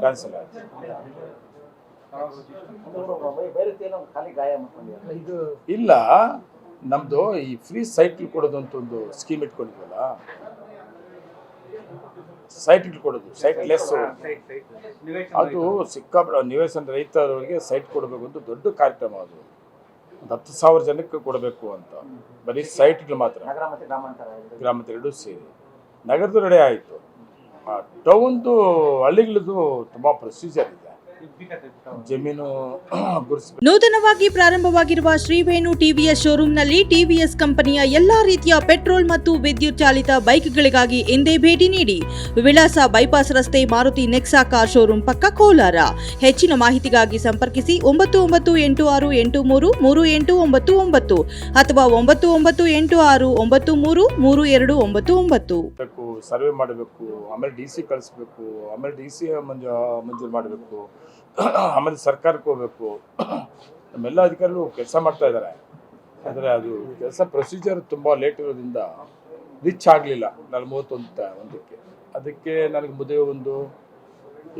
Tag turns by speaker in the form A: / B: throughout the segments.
A: Cancel ಆಯ್ತು. ಇಲ್ಲ, ನಮ್ಮದು ಈ ಫ್ರೀ ಸೈಟ್ಲ್ ಕೊಡೋದು ಅಂತ ಒಂದು ಸ್ಕೀಮ್ ಇಟ್ಕೊಂಡಿದ್ವಲ್ಲ, ಸೈಟ್ ಕೊಡೋದು, ಸೈಟ್ ಲೆಸ್, ಅದು ಸಿಕ್ಕಾಪಟ್ಟೆ ನಿವೇಶನ ರೈತರವರಿಗೆ ಸೈಟ್ ಕೊಡಬೇಕು ಅಂತ ದೊಡ್ಡ ಕಾರ್ಯಕ್ರಮ. ಅದು ಒಂದು 10,000 ಜನಕ್ಕೆ ಕೊಡಬೇಕು ಅಂತ, ಬರೀ ಸೈಟ್ಗಳು ಮಾತ್ರ, ಗ್ರಾಮಾಂತರ ಎರಡೂ ಸೇರಿ. ನಗರದ ರೆಡಿ ಆಯಿತು. ಟೌನ್ದು ಹಳ್ಳಿಗಳದ್ದು ತುಂಬ ಪ್ರೊಸೀಜರ್ ಇದೆ, ಜಮೀನು ಗುರುತಿಸಬೇಕು.
B: ನೂತನವಾಗಿ ಪ್ರಾರಂಭವಾಗಿರುವ ಶ್ರೀವೇಣು ಟಿವಿಎಸ್ ಶೋರೂಮ್ನಲ್ಲಿ ಟಿವಿಎಸ್ ಕಂಪನಿಯ ಎಲ್ಲಾ ರೀತಿಯ ಪೆಟ್ರೋಲ್ ಮತ್ತು ವಿದ್ಯುತ್ ಚಾಲಿತ ಬೈಕ್ಗಳಿಗಾಗಿ ಎಂದೇ ಭೇಟಿ ನೀಡಿ. ವಿಳಾಸ ಬೈಪಾಸ್ ರಸ್ತೆ, ಮಾರುತಿ ನೆಕ್ಸಾ ಕಾರ್ ಶೋರೂಮ್ ಪಕ್ಕ, ಕೋಲಾರ. ಹೆಚ್ಚಿನ ಮಾಹಿತಿಗಾಗಿ ಸಂಪರ್ಕಿಸಿ 9986833899 ಅಥವಾ 9986933299.
A: ಸರ್ವೆ ಮಾಡಬೇಕು, ಆಮೇಲೆ DC ಕಳಿಸ್ಬೇಕು, ಆಮೇಲೆ DC ಮಂಜೂರು ಮಾಡಬೇಕು, ಆಮೇಲೆ ಸರ್ಕಾರಕ್ಕೆ ಹೋಗ್ಬೇಕು. ನಮ್ಮೆಲ್ಲ ಅಧಿಕಾರಿಗಳು ಕೆಲಸ ಮಾಡ್ತಾ ಇದ್ದಾರೆ, ಆದರೆ ಅದು ಕೆಲಸ ಪ್ರೊಸೀಜರ್ ತುಂಬ ಲೇಟ್ ಇರೋದ್ರಿಂದ ರಿಚ್ ಆಗಲಿಲ್ಲ 41ಕ್ಕೆ. ಅದಕ್ಕೆ ನನಗೆ ಮದುವೆ ಒಂದು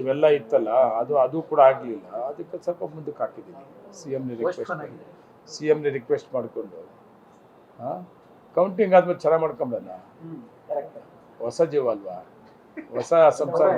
A: ಇವೆಲ್ಲ ಇತ್ತಲ್ಲ, ಅದು ಕೂಡ ಆಗಲಿಲ್ಲ. ಅದಕ್ಕೆ ಸ್ವಲ್ಪ ಮುಂದಕ್ಕೆ ಹಾಕಿದ್ದೀನಿ. ಸಿ ಎಮ್ನ ರಿಕ್ವೆಸ್ಟ್ ಮಾಡಿಕೊಂಡು ಕೌಂಟಿಂಗ್ ಆದ್ಮೇಲೆ ಚೆನ್ನಾಗಿ ಮಾಡ್ಕೊಂಬಲ್ಲ. ಹೊಸ ಜೀವ ಅಲ್ವಾ, ಹೊಸ ಸಂಸಾರ.